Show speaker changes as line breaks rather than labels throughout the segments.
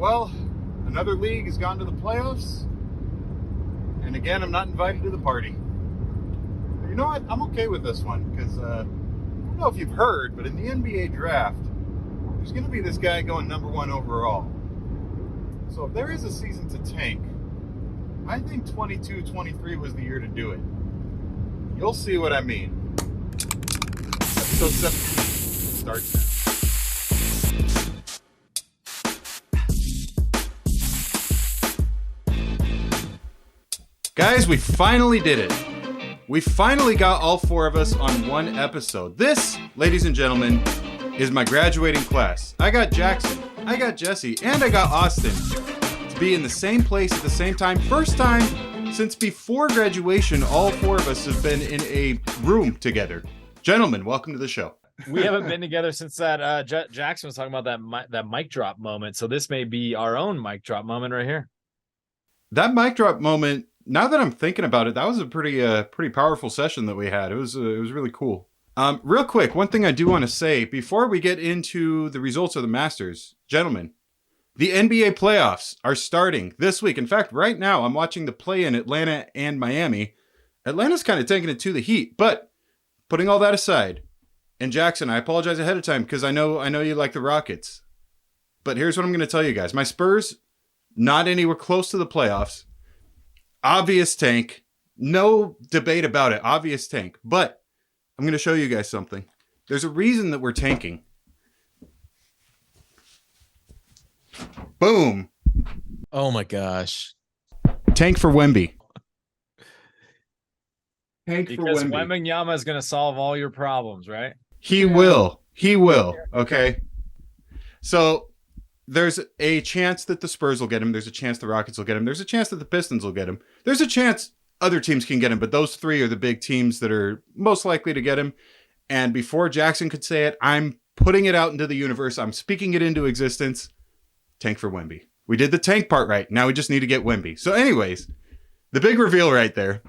Well, another league has gone to the playoffs, and again, I'm not invited to the party. But you know what? I'm okay with this one, because I don't know if you've heard, but in the NBA draft, there's going to be this guy going number 1 overall. So if there is a season to tank, I think 22-23 was the year to do it. You'll see what I mean. Episode 7 starts now. Guys, we finally did it. We finally got all 4 of us on one episode. This, ladies and gentlemen, is my graduating class. I got Jackson, I got Jesse, and I got Austin to be in the same place at the same time. First time since before graduation, all 4 of us have been in a room together. Gentlemen, welcome to the show.
We haven't been together since that Jackson was talking about that mic drop moment. So this may be our own mic drop moment right here.
That mic drop moment, now that I'm thinking about it, that was a pretty powerful session that we had. It was really cool. Real quick, one thing I do want to say before we get into the results of the Masters, gentlemen, the NBA playoffs are starting this week. In fact, right now I'm watching the play in Atlanta and Miami. Atlanta's kind of taking it to the Heat, but putting all that aside, and Jackson, I apologize ahead of time because I know you like the Rockets, but here's what I'm going to tell you guys: my Spurs, not anywhere close to the playoffs. Obvious tank. No debate about it. Obvious tank. But I'm going to show you guys something. There's a reason that we're tanking. Boom.
Oh my gosh.
Tank for Wemby. Tank
because
for Wemby.
Wembanyama is going to solve all your problems, right?
He will. He will. Okay. So there's a chance that the Spurs will get him. There's a chance the Rockets will get him. There's a chance that the Pistons will get him. There's a chance other teams can get him, but those 3 are the big teams that are most likely to get him. And before Jackson could say it, I'm putting it out into the universe. I'm speaking it into existence. Tank for Wemby. We did the tank part right. Now we just need to get Wemby. So anyways, the big reveal right there.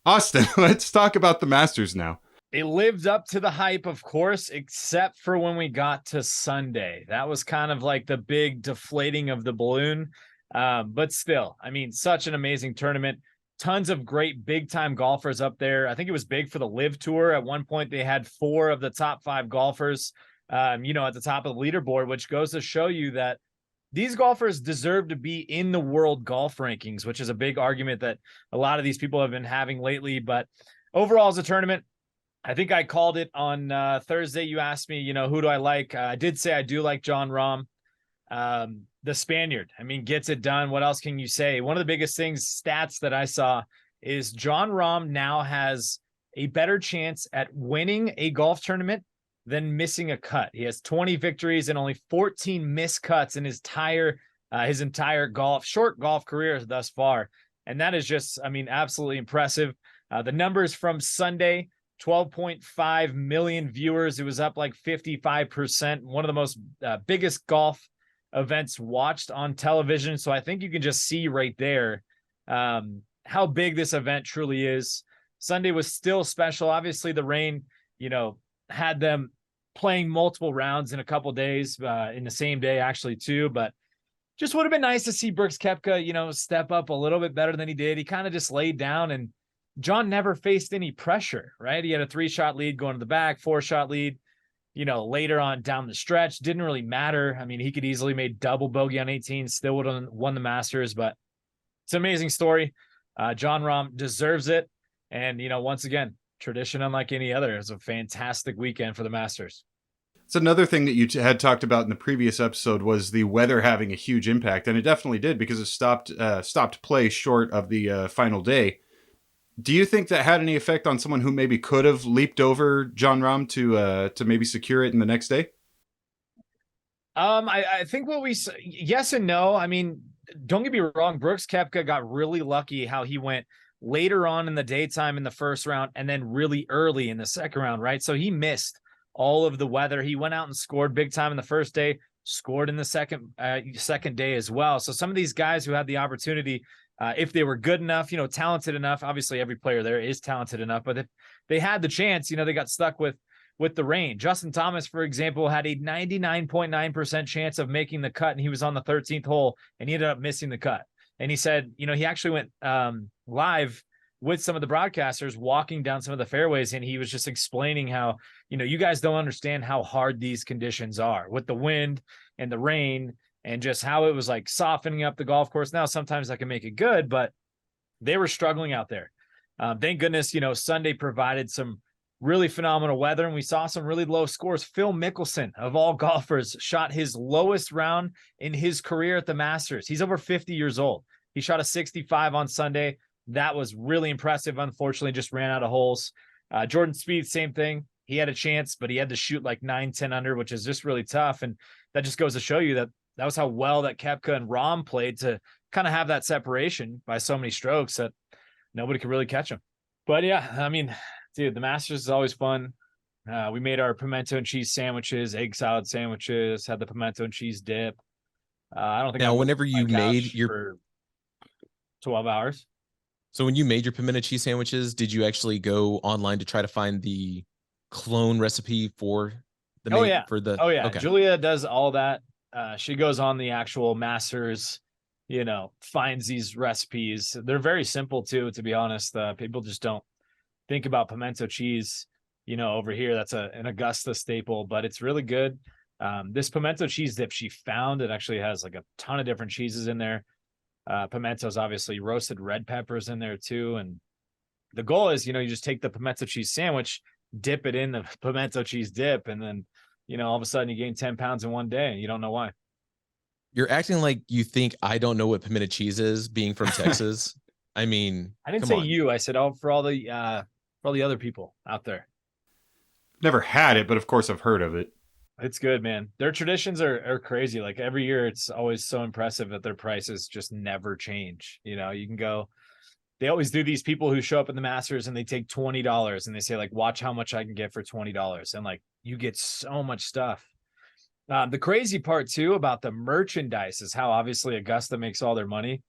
Austin, let's talk about the Masters now.
It lived up to the hype, of course, except for when we got to Sunday. That was kind of like the big deflating of the balloon. But still, I mean, such an amazing tournament. Tons of great big-time golfers up there. I think it was big for the Live Tour. At one point, they had 4 of the top 5 golfers, at the top of the leaderboard, which goes to show you that these golfers deserve to be in the world golf rankings, which is a big argument that a lot of these people have been having lately. But overall, as a tournament, I think I called it on Thursday. You asked me, who do I like? I did say I do like Jon Rahm, the Spaniard. I mean, gets it done. What else can you say? One of the biggest stats that I saw is Jon Rahm now has a better chance at winning a golf tournament than missing a cut. He has 20 victories and only 14 missed cuts in his entire short golf career thus far. And that is just, absolutely impressive. The numbers from Sunday, 12.5 million viewers. It was up like 55%. One of the most biggest golf events watched on television. So I think you can just see right there how big this event truly is. Sunday was still special. Obviously, the rain, had them playing multiple rounds in a couple days, in the same day actually too. But just would have been nice to see Brooks Koepka, step up a little bit better than he did. He kind of just laid down, and John never faced any pressure, right? He had a 3-shot lead going to the back, 4-shot lead, later on down the stretch. Didn't really matter. I mean, he could easily made double bogey on 18, still would have won the Masters, but it's an amazing story. Jon Rahm deserves it. And, once again, tradition unlike any other. It was a fantastic weekend for the Masters.
It's another thing that you had talked about in the previous episode was the weather having a huge impact, and it definitely did because it stopped play short of the final day. Do you think that had any effect on someone who maybe could have leaped over Jon Rahm to maybe secure it in the next day?
I think yes and no. I mean, don't get me wrong. Brooks Koepka got really lucky how he went later on in the daytime in the first round and then really early in the second round, right? So he missed all of the weather. He went out and scored big time in the first day, scored in the second day as well. So some of these guys who had the opportunity, if they were good enough, talented enough, obviously every player there is talented enough, but if they had the chance, they got stuck with with the rain. Justin Thomas, for example, had a 99.9% chance of making the cut, and he was on the 13th hole, and he ended up missing the cut. And he said, he actually went live with some of the broadcasters walking down some of the fairways, and he was just explaining how, you guys don't understand how hard these conditions are with the wind and the rain, and just how it was like softening up the golf course. Now, sometimes I can make it good, but they were struggling out there. Thank goodness, Sunday provided some really phenomenal weather, and we saw some really low scores. Phil Mickelson, of all golfers, shot his lowest round in his career at the Masters. He's over 50 years old. He shot a 65 on Sunday. That was really impressive. Unfortunately, just ran out of holes. Jordan Spieth, same thing. He had a chance, but he had to shoot like 9-10 under, which is just really tough. And that just goes to show you that was how well that Koepka and Rahm played, to kind of have that separation by so many strokes that nobody could really catch him. But yeah, I mean, dude, the Masters is always fun. We made our pimento and cheese sandwiches, egg salad sandwiches, had the pimento and cheese dip. I don't think
Now, whenever you made your
for 12 hours.
So when you made your pimento cheese sandwiches, did you actually go online to try to find the clone recipe for the
Okay. Julia does all that. She goes on the actual Masters, finds these recipes. They're very simple too, to be honest. People just don't think about pimento cheese, over here. That's an Augusta staple, but it's really good. This pimento cheese dip she found, it actually has like a ton of different cheeses in there. Pimentos, obviously, roasted red peppers in there too. And the goal is, you just take the pimento cheese sandwich, dip it in the pimento cheese dip, and then, all of a sudden you gain 10 pounds in one day and you don't know why.
You're acting like you think I don't know what pimento cheese is, being from Texas. I mean,
I didn't say you. I said, for all the other people out there.
Never had it, but of course I've heard of it.
It's good, man. Their traditions are crazy. Like every year, it's always so impressive that their prices just never change. You can go. They always do these people who show up in the Masters and they take $20 and they say, like, watch how much I can get for $20. And like, you get so much stuff. The crazy part too about the merchandise is how obviously Augusta makes all their money.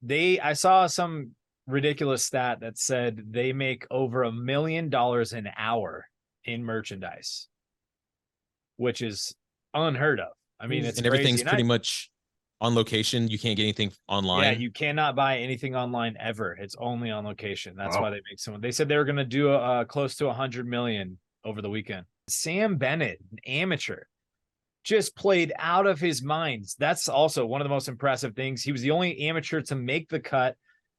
I saw some ridiculous stat that said they make over $1 million an hour in merchandise, which is unheard of. I mean, it's
and everything's pretty much on location. You can't get anything online.
Yeah, you cannot buy anything online ever. It's only on location. That's why they make someone. They said they were going to do close to 100 million over the weekend. Sam Bennett, an amateur, just played out of his mind. That's also one of the most impressive things. He was the only amateur to make the cut.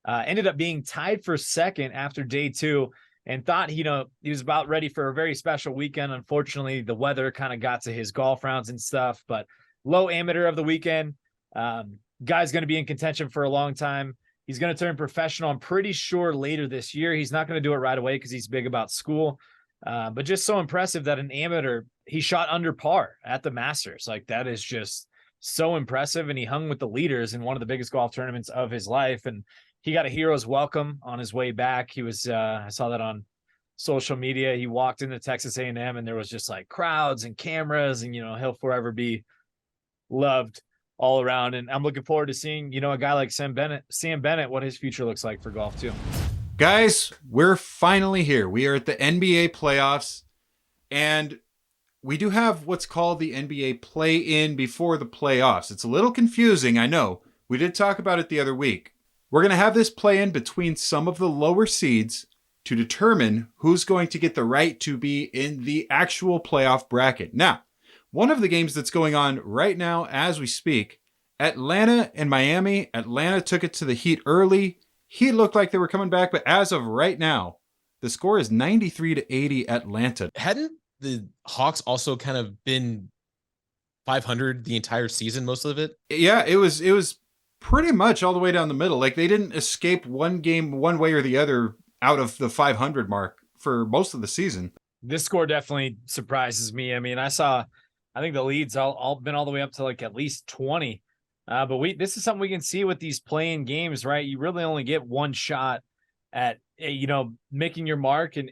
Ended up being tied for second after day two, and thought, he was about ready for a very special weekend. Unfortunately, the weather kind of got to his golf rounds and stuff, but low amateur of the weekend. Guy's going to be in contention for a long time. He's going to turn professional, I'm pretty sure, later this year. He's not going to do it right away because he's big about school. But just so impressive that an amateur, he shot under par at the Masters. Like, that is just so impressive. And he hung with the leaders in one of the biggest golf tournaments of his life. And he got a hero's welcome on his way back. He was, I saw that on social media. He walked into Texas A&M and there was just like crowds and cameras, and, he'll forever be loved all around. And I'm looking forward to seeing, a guy like Sam Bennett, what his future looks like for golf too.
Guys, we're finally here. We are at the NBA playoffs, and we do have what's called the NBA play-in before the playoffs. It's a little confusing, I know. We did talk about it the other week. We're going to have this play-in between some of the lower seeds to determine who's going to get the right to be in the actual playoff bracket. Now, one of the games that's going on right now as we speak, Atlanta and Miami. Atlanta took it to the Heat early. Heat looked like they were coming back, but as of right now, the score is 93-80 Atlanta.
Hadn't the Hawks also kind of been 500 the entire season, most of it?
Yeah, it was pretty much all the way down the middle. Like, they didn't escape one game one way or the other out of the 500 mark for most of the season.
This score definitely surprises me. I mean, I think the leads all been all the way up to like at least 20. But this is something we can see with these play-in games, right? You really only get one shot at, making your mark and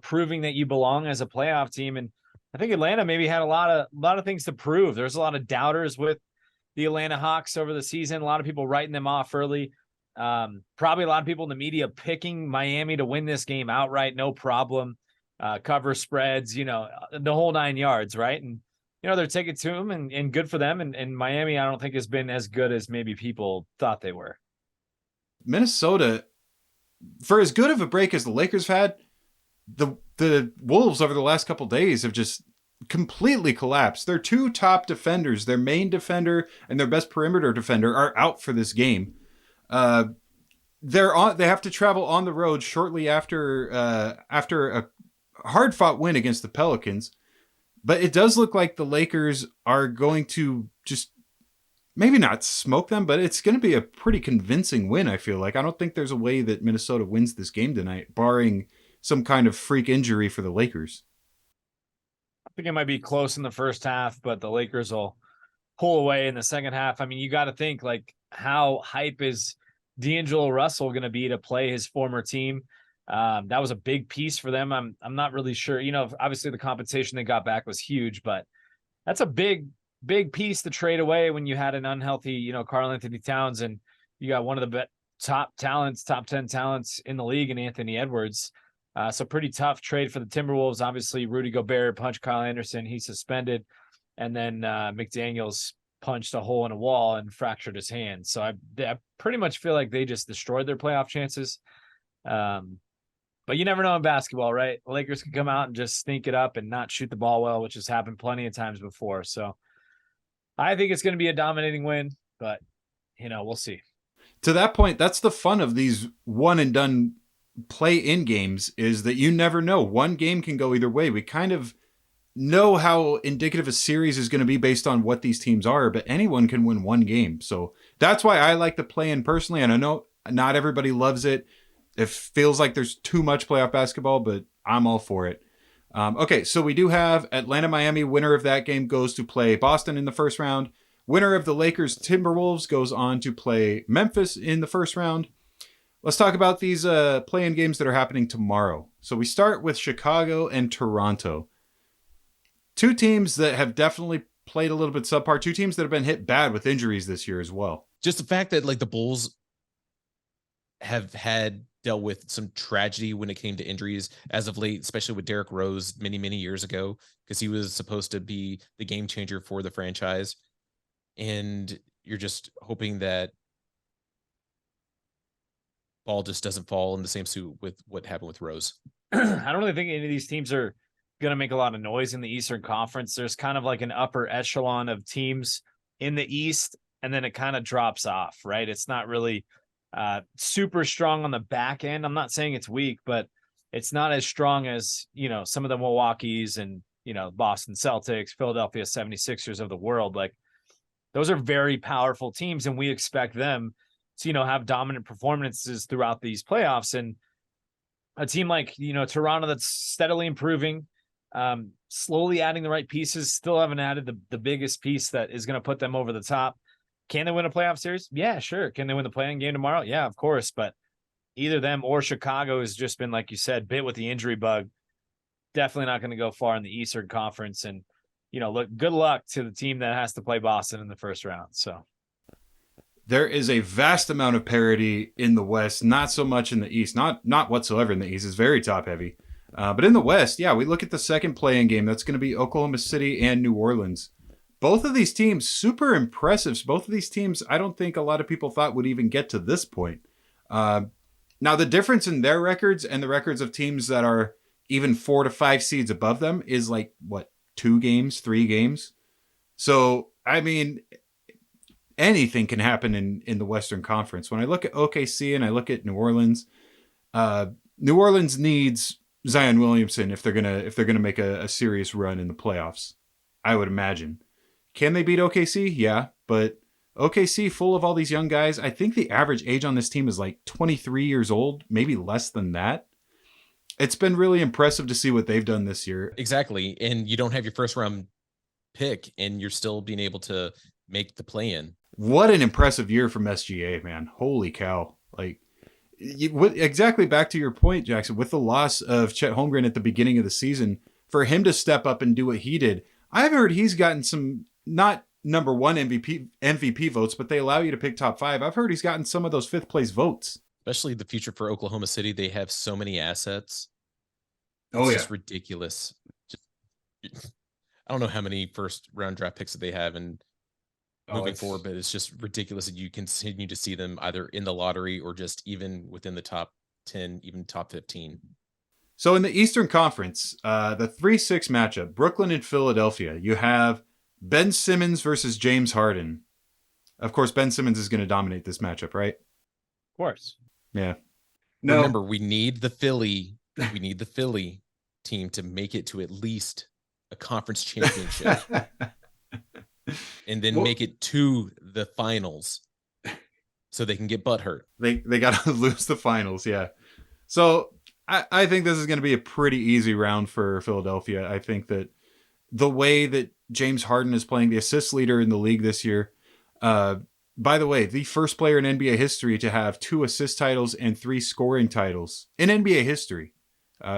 proving that you belong as a playoff team. And I think Atlanta maybe had a lot of things to prove. There's a lot of doubters with the Atlanta Hawks over the season. A lot of people writing them off early. Probably a lot of people in the media picking Miami to win this game outright, no problem. cover spreads, the whole 9 yards, right? And they're taking to them, and good for them. And Miami, I don't think has been as good as maybe people thought they were.
Minnesota, for as good of a break as the Lakers had, the Wolves over the last couple days have just completely collapsed. Their two top defenders, their main defender and their best perimeter defender, are out for this game. They have to travel on the road shortly after a hard fought win against the Pelicans. But it does look like the Lakers are going to just maybe not smoke them, but it's going to be a pretty convincing win, I feel like. I don't think there's a way that Minnesota wins this game tonight, barring some kind of freak injury for the Lakers.
I think it might be close in the first half, but the Lakers will pull away in the second half. I mean, you got to think, like, how hype is D'Angelo Russell going to be to play his former team? That was a big piece for them. I'm not really sure. Obviously the compensation they got back was huge, but that's a big piece to trade away when you had an unhealthy, Karl Anthony Towns, and you got one of the top 10 talents in the league in Anthony Edwards. So pretty tough trade for the Timberwolves. Obviously, Rudy Gobert punched Kyle Anderson. He's suspended. And then McDaniels punched a hole in a wall and fractured his hand. So I pretty much feel like they just destroyed their playoff chances. But you never know in basketball, right? The Lakers can come out and just sneak it up and not shoot the ball well, which has happened plenty of times before. So I think it's going to be a dominating win, but, we'll see.
To that point, that's the fun of these one and done play-in games, is that you never know. One game can go either way. We kind of know how indicative a series is going to be based on what these teams are, but anyone can win one game. So that's why I like the play-in personally, and I know not everybody loves it. It feels like there's too much playoff basketball, but I'm all for it. Okay, so we do have Atlanta-Miami. Winner of that game goes to play Boston in the first round. Winner of the Lakers-Timberwolves goes on to play Memphis in the first round. Let's talk about these play-in games that are happening tomorrow. So we start with Chicago and Toronto. Two teams that have definitely played a little bit subpar. Two teams that have been hit bad with injuries this year as well.
Just the fact that, like, the Bulls have dealt with some tragedy when it came to injuries as of late, especially with Derrick Rose many, many years ago, because he was supposed to be the game changer for the franchise. And you're just hoping that ball just doesn't fall in the same suit with what happened with Rose.
I don't really think any of these teams are going to make a lot of noise in the Eastern Conference. There's kind of like an upper echelon of teams in the East, and then it kind of drops off, right? It's not really super strong on the back end. I'm not saying it's weak, but it's not as strong as, some of the Milwaukee's and, Boston Celtics, Philadelphia 76ers of the world. Like, those are very powerful teams, and we expect them to, have dominant performances throughout these playoffs. And a team like, Toronto, that's steadily improving, slowly adding the right pieces, still haven't added the biggest piece that is going to put them over the top. Can they win a playoff series? Yeah, sure. Can they win the play-in game tomorrow? Yeah, of course. But either them or Chicago has just been, like you said, bit with the injury bug. Definitely not going to go far in the Eastern Conference. And, look, good luck to the team that has to play Boston in the first round. So
there is a vast amount of parity in the West, not so much in the East. Not whatsoever in the East. It's very top-heavy. But in the West, yeah, we look at the second play-in game. That's going to be Oklahoma City and New Orleans. Both of these teams, super impressive. Both of these teams, I don't think a lot of people thought would even get to this point. Now, the difference in their records and the records of teams that are even 4 to 5 seeds above them is like, 2 games, 3 games? So, I mean, anything can happen in the Western Conference. When I look at OKC and I look at New Orleans needs Zion Williamson if they're gonna make a serious run in the playoffs, I would imagine. Can they beat OKC? Yeah, but OKC full of all these young guys. I think the average age on this team is like 23 years old, maybe less than that. It's been really impressive to see what they've done this year.
Exactly. And you don't have your first round pick and you're still being able to make the play-in.
What an impressive year from SGA, man. Holy cow. Like, exactly back to your point, Jackson, with the loss of Chet Holmgren at the beginning of the season, for him to step up and do what he did, I've heard he's gotten some, not number one MVP votes, but they allow you to pick top 5. I've heard he's gotten some of those 5th place votes.
Especially the future for Oklahoma City. They have so many assets. It's just ridiculous. I don't know how many first round draft picks that they have and moving forward, but it's just ridiculous that you continue to see them either in the lottery or just even within the top 10, even top 15.
So in the Eastern Conference, the 3-6 matchup, Brooklyn and Philadelphia, you have Ben Simmons versus James Harden. Of course, Ben Simmons is going to dominate this matchup, right?
Of course.
Yeah.
No. Remember, we need the Philly team to make it to at least a conference championship. And then make it to the finals so they can get butthurt.
They got to lose the finals, yeah. So I think this is going to be a pretty easy round for Philadelphia. I think that the way that James Harden is playing, the assist leader in the league this year, by the way, the first player in NBA history to have 2 assist titles and 3 scoring titles in NBA history.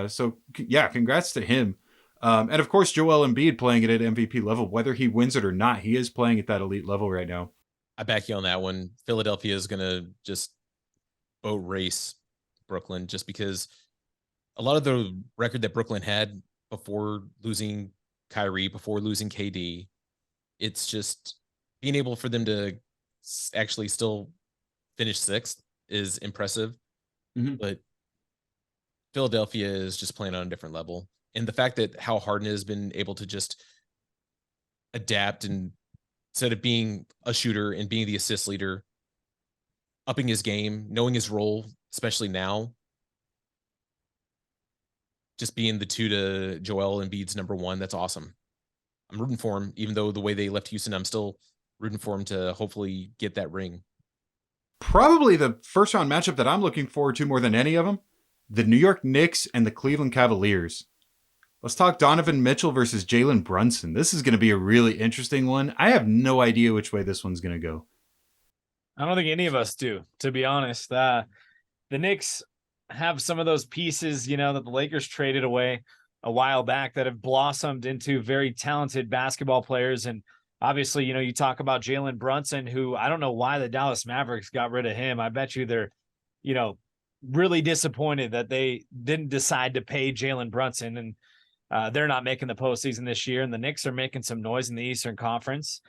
So, yeah, congrats to him. And of course, Joel Embiid playing it at MVP level, whether he wins it or not, he is playing at that elite level right now.
I back you on that one. Philadelphia is going to just boat race Brooklyn just because a lot of the record that Brooklyn had before losing Kyrie, before losing KD, it's just being able for them to actually still finish 6th is impressive. Mm-hmm. But Philadelphia is just playing on a different level. And the fact that how Harden has been able to just adapt and instead of being a shooter and being the assist leader, upping his game, knowing his role, especially now, just being the 2 to Joel Embiid's number 1, that's awesome. I'm rooting for him, even though the way they left Houston, I'm still rooting for him to hopefully get that ring.
Probably the first round matchup that I'm looking forward to more than any of them, the New York Knicks and the Cleveland Cavaliers. Let's talk Donovan Mitchell versus Jalen Brunson. This is going to be a really interesting one. I have no idea which way this one's going to go.
I don't think any of us do, to be honest. The Knicks have some of those pieces, that the Lakers traded away a while back that have blossomed into very talented basketball players. And obviously, you talk about Jalen Brunson, who I don't know why the Dallas Mavericks got rid of him. I bet you they're, really disappointed that they didn't decide to pay Jalen Brunson. And they're not making the postseason this year, and the Knicks are making some noise in the Eastern Conference.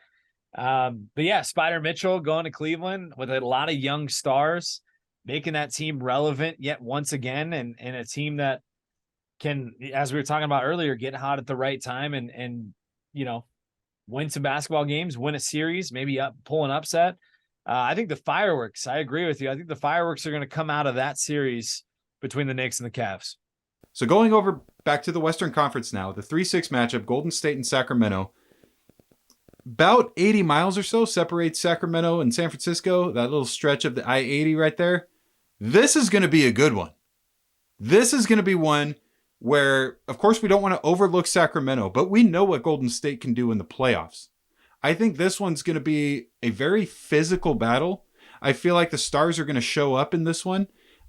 But yeah, Spider Mitchell going to Cleveland with a lot of young stars, making that team relevant yet once again, and a team that can, as we were talking about earlier, get hot at the right time and win some basketball games, win a series, maybe pull an upset. I think the fireworks, I agree with you. I think the fireworks are going to come out of that series between the Knicks and the Cavs.
So going over back to the Western Conference now, the 3-6 matchup, Golden State and Sacramento. About 80 miles or so separates Sacramento and San Francisco, that little stretch of the I-80 right there. This is going to be a good one. This is going to be one where, of course, we don't want to overlook Sacramento, but we know what Golden State can do in the playoffs. I think this one's going to be a very physical battle. I feel like the stars are going to show up in this one.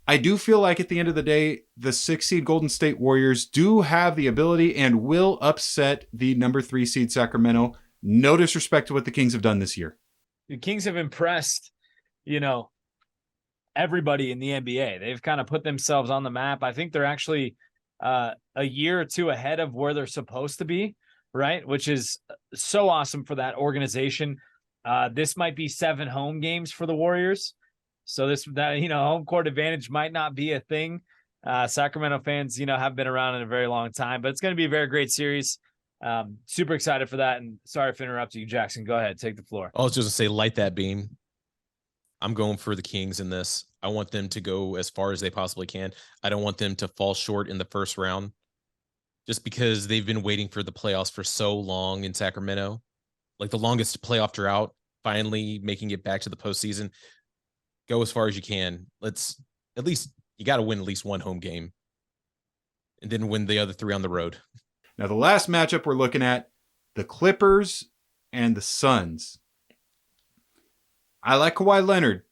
I do feel like at the end of the day, the 6-seed Golden State Warriors do have the ability and will upset the number 3 seed Sacramento. No disrespect to what the Kings have done this year.
The Kings have impressed, everybody in the NBA. They've kind of put themselves on the map. I think they're actually a year or 2 ahead of where they're supposed to be, right? Which is so awesome for that organization. This might be 7 home games for the Warriors. So home court advantage might not be a thing. Sacramento fans, have been around in a very long time, but it's going to be a very great series. Super excited for that. And sorry for interrupting you, Jackson. Go ahead, take the floor.
I was just going to say, light that beam. I'm going for the Kings in this. I want them to go as far as they possibly can. I don't want them to fall short in the first round just because they've been waiting for the playoffs for so long in Sacramento. Like the longest playoff drought, finally making it back to the postseason. Go as far as you can. Let's at least, you got to win at least 1 home game and then win the other 3 on the road.
Now, the last matchup we're looking at, the Clippers and the Suns. I like Kawhi Leonard.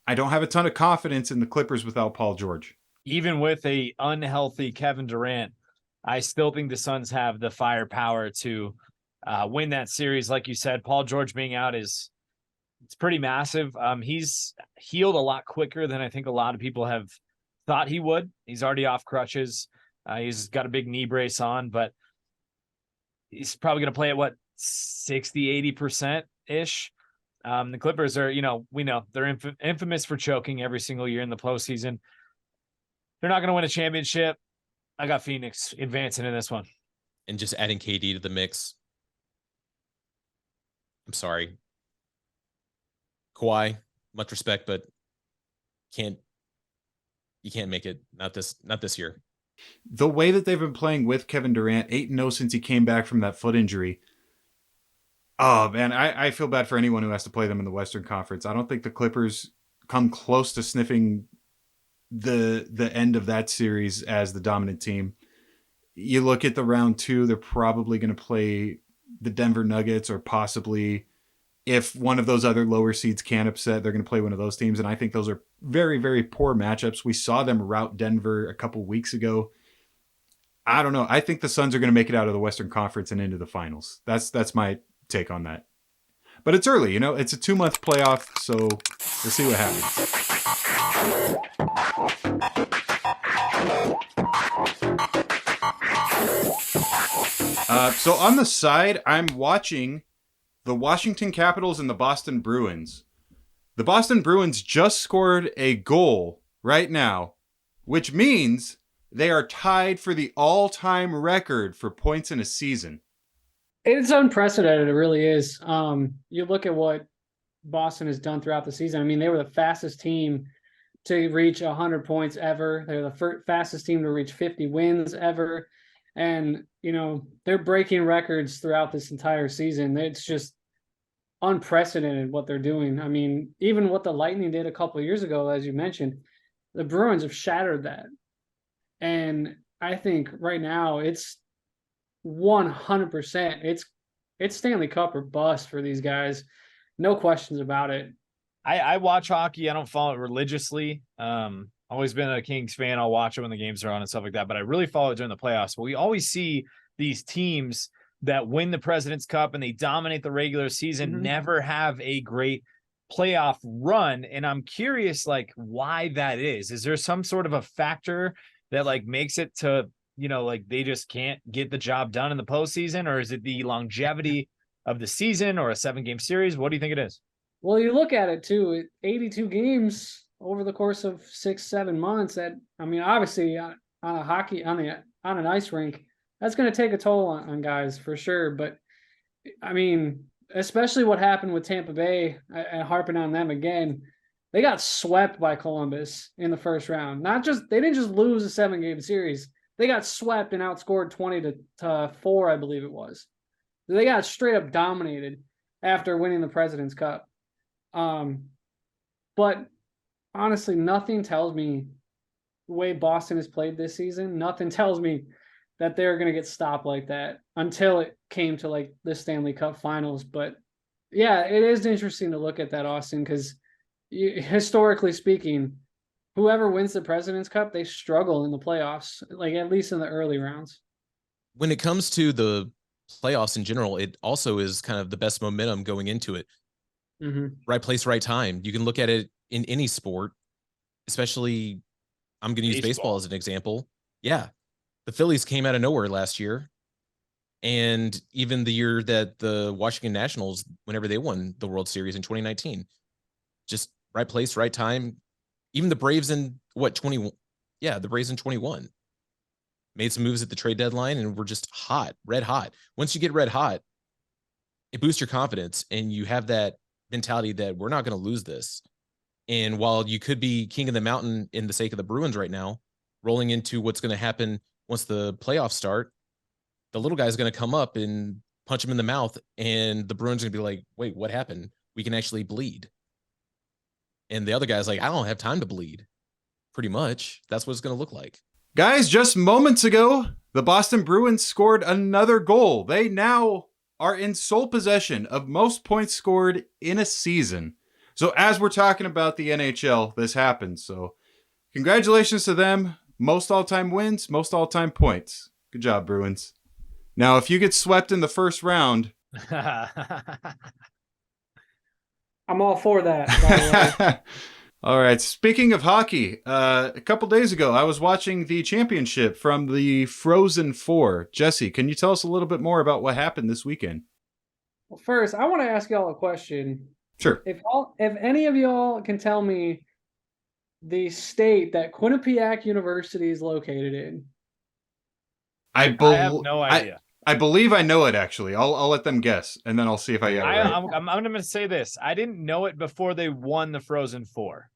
I don't have a ton of confidence in the Clippers without Paul George.
Even with a unhealthy Kevin Durant, I still think the Suns have the firepower to win that series. Like you said, Paul George being out it's pretty massive. He's healed a lot quicker than I think a lot of people have thought he would. He's already off crutches. He's got a big knee brace on, but he's probably going to play at what, 60, 80% ish. The Clippers are, we know they're infamous for choking every single year in the postseason. They're not going to win a championship. I got Phoenix advancing in this one.
And just adding KD to the mix. I'm sorry. Kawhi, much respect, but you can't make it. Not this year.
The way that they've been playing with Kevin Durant, 8-0 since he came back from that foot injury. Oh, man, I feel bad for anyone who has to play them in the Western Conference. I don't think the Clippers come close to sniffing the end of that series as the dominant team. You look at the round 2, they're probably going to play the Denver Nuggets, or possibly, if one of those other lower seeds can't upset, they're going to play one of those teams. And I think those are very, very poor matchups. We saw them rout Denver a couple weeks ago. I don't know. I think the Suns are going to make it out of the Western Conference and into the finals. That's my take on that. But it's early, it's a 2-month playoff, so we'll see what happens. So on the side, I'm watching the Washington Capitals and the Boston Bruins. The Boston Bruins just scored a goal right now, which means they are tied for the all-time record for points in a season.
It's unprecedented. It really is. You look at what Boston has done throughout the season. I mean, they were the fastest team to reach 100 points ever. They're the fastest team to reach 50 wins ever. And, they're breaking records throughout this entire season. It's just unprecedented what they're doing. I mean, even what the Lightning did a couple of years ago, as you mentioned, the Bruins have shattered that. And I think right now it's 100%. It's Stanley Cup or bust for these guys. No questions about it.
I watch hockey. I don't follow it religiously. Always been a Kings fan. I'll watch it when the games are on and stuff like that. But I really follow it during the playoffs. But we always see these teams that win the President's Cup and they dominate the regular season, never have a great playoff run. And I'm curious, why that is. Is there some sort of a factor that makes it to, they just can't get the job done in the postseason? Or is it the longevity of the season or a 7-game series? What do you think it is?
Well, you look at it too, 82 games over the course of 6-7 months. Obviously on an ice rink, that's going to take a toll on guys for sure. But especially what happened with Tampa Bay, and harping on them again, they got swept by Columbus in the first round. They didn't just lose a 7-game series. They got swept and outscored 20-4, I believe it was. They got straight up dominated after winning the President's Cup. But honestly, nothing tells me the way Boston has played this season, nothing tells me that they're going to get stopped like that until it came to the Stanley Cup finals. But yeah, it is interesting to look at that, Austin, because historically speaking, whoever wins the President's Cup, they struggle in the playoffs, at least in the early rounds.
When it comes to the playoffs in general, it also is kind of the best momentum going into it. Right place, right time. You can look at it in any sport, especially I'm going to use baseball as an example. Yeah. The Phillies came out of nowhere last year. And even the year that the Washington Nationals, whenever they won the World Series in 2019, just right place, right time. Even the Braves in the Braves in 21 made some moves at the trade deadline and were just red hot. Once you get red hot, it boosts your confidence and you have that mentality that we're not going to lose this. And while you could be king of the mountain in the sake of the Bruins right now, rolling into what's going to happen once the playoffs start, the little guy's going to come up and punch him in the mouth, and the Bruins are going to be like, wait, what happened? We can actually bleed. And the other guy's like, I don't have time to bleed. Pretty much. That's what it's going to look like.
Guys, just moments ago, the Boston Bruins scored another goal. They now are in sole possession of most points scored in a season. So as we're talking about the NHL, this happens. So congratulations to them. Most all-time wins, most all-time points. Good job, Bruins. Now, if you get swept in the first round...
I'm all for that, by the way.
All right. Speaking of hockey, a couple days ago, I was watching the championship from the Frozen Four. Jesse, can you tell us a little bit more about what happened this weekend?
Well, first, I want to ask y'all a question.
Sure.
If any of y'all can tell me the state that Quinnipiac University is located in.
I have no idea.
I believe I know it, actually. I'll let them guess, and then I'll see if I get it right.
I'm going to say this. I didn't know it before they won the Frozen Four.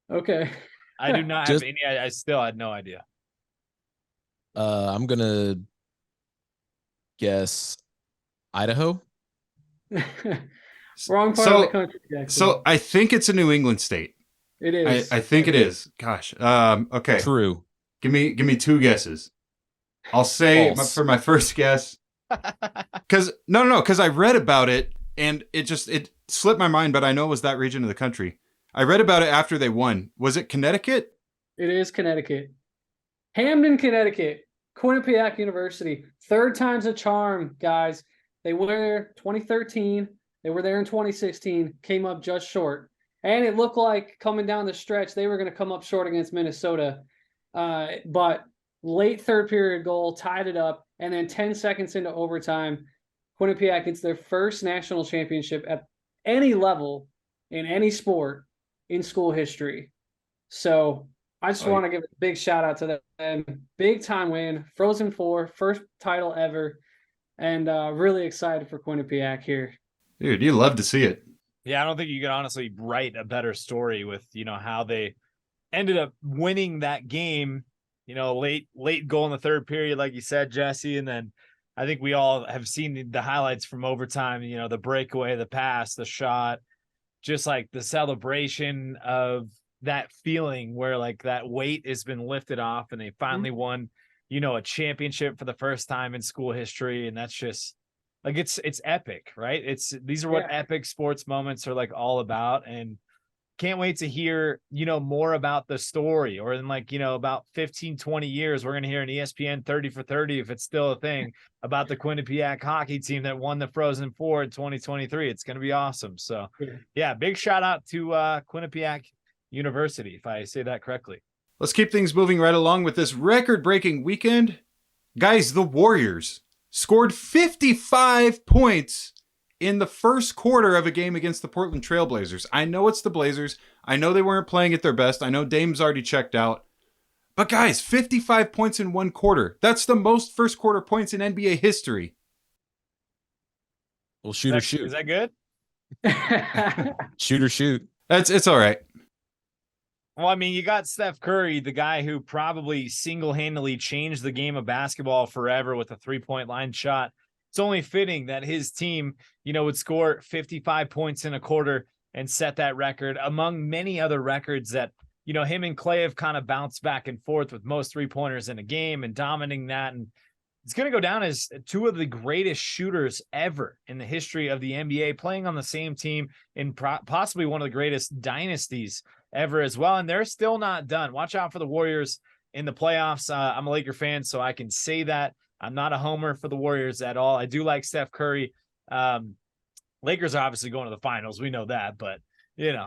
Okay.
I do not have any. I still had no idea.
I'm gonna guess Idaho.
Wrong part of the country. Actually.
So I think it's a New England state.
It is.
I think it is. Gosh. Okay.
True.
Give me two guesses. I'll say for my first guess. Because I read about it and it slipped my mind, but I know it was that region of the country. I read about it after they won. Was it Connecticut?
It is Connecticut. Hamden, Connecticut. Quinnipiac University. Third time's a charm, guys. They were there 2013. They were there in 2016. Came up just short. And it looked like coming down the stretch, they were going to come up short against Minnesota. But late third period goal, tied it up. And then 10 seconds into overtime, Quinnipiac gets their first national championship at any level in any sport in school history. So I just want to give a big shout out to them. Big time win, Frozen Four, first title ever, and really excited for Quinnipiac here.
Dude, you love to see it.
Yeah, I don't think you could honestly write a better story with, how they ended up winning that game, late goal in the third period, like you said, Jesse. And then I think we all have seen the highlights from overtime, the breakaway, the pass, the shot, just like the celebration of that feeling where like that weight has been lifted off and they finally won, a championship for the first time in school history. And that's just like, it's epic, right? These are what epic sports moments are like all about. And can't wait to hear, more about the story, or in like, about 15, 20 years, we're going to hear an ESPN 30 for 30, if it's still a thing, about the Quinnipiac hockey team that won the Frozen Four in 2023. It's going to be awesome. So yeah, big shout out to Quinnipiac University, if I say that correctly.
Let's keep things moving right along with this record-breaking weekend. Guys, the Warriors scored 55 points in the first quarter of a game against the Portland Trailblazers. I know it's the Blazers. I know they weren't playing at their best. I know Dame's already checked out. But guys, 55 points in one quarter. That's the most first quarter points in NBA history.
Well, shoot or shoot.
Is that good?
Shoot or shoot.
It's all right.
Well, I mean, you got Steph Curry, the guy who probably single-handedly changed the game of basketball forever with a three-point line shot. It's only fitting that his team, would score 55 points in a quarter and set that record among many other records that, him and Clay have kind of bounced back and forth with most three-pointers in a game and dominating that. And it's going to go down as two of the greatest shooters ever in the history of the NBA, playing on the same team in possibly one of the greatest dynasties ever as well. And they're still not done. Watch out for the Warriors in the playoffs. I'm a Laker fan, so I can say that. I'm not a homer for the Warriors at all. I do like Steph Curry. Lakers are obviously going to the finals. We know that, but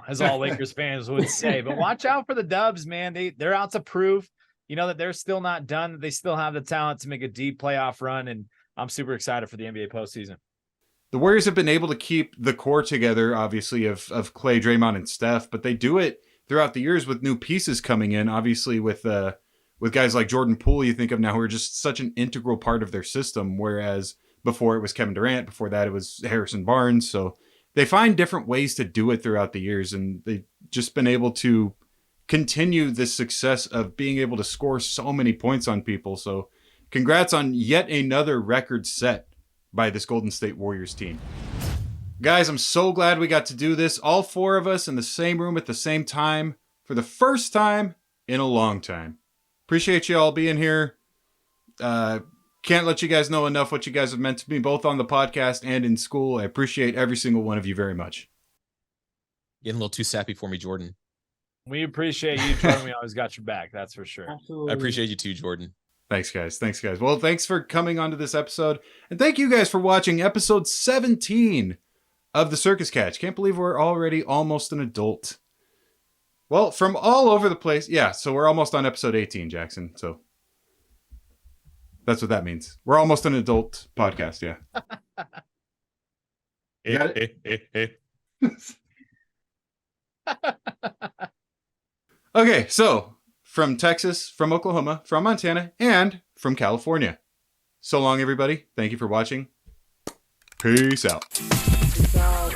as all Lakers fans would say, but watch out for the Dubs, man. They're out to prove, that they're still not done, that they still have the talent to make a deep playoff run. And I'm super excited for the NBA postseason.
The Warriors have been able to keep the core together, obviously, of Clay, Draymond, and Steph, but they do it throughout the years with new pieces coming in, obviously with guys like Jordan Poole, you think of now, who are just such an integral part of their system, whereas before it was Kevin Durant, before that it was Harrison Barnes. So they find different ways to do it throughout the years, and they've just been able to continue this success of being able to score so many points on people. So congrats on yet another record set by this Golden State Warriors team. Guys, I'm so glad we got to do this, all four of us in the same room at the same time for the first time in a long time. Appreciate you all being here. Can't let you guys know enough what you guys have meant to me, both on the podcast and in school. I appreciate every single one of you very much.
Getting a little too sappy for me, Jordan.
We appreciate you, Jordan. We always got your back. That's for sure.
Absolutely.
I appreciate you too, Jordan.
Thanks, guys. Well, thanks for coming onto this episode. And thank you guys for watching episode 17 of the Circus Catch. Can't believe we're already almost an adult. Well, from all over the place. Yeah, so we're almost on episode 18, Jackson. So that's what that means. We're almost an adult podcast, yeah. Okay, so from Texas, from Oklahoma, from Montana, and from California. So long, everybody. Thank you for watching. Peace out.
Peace out.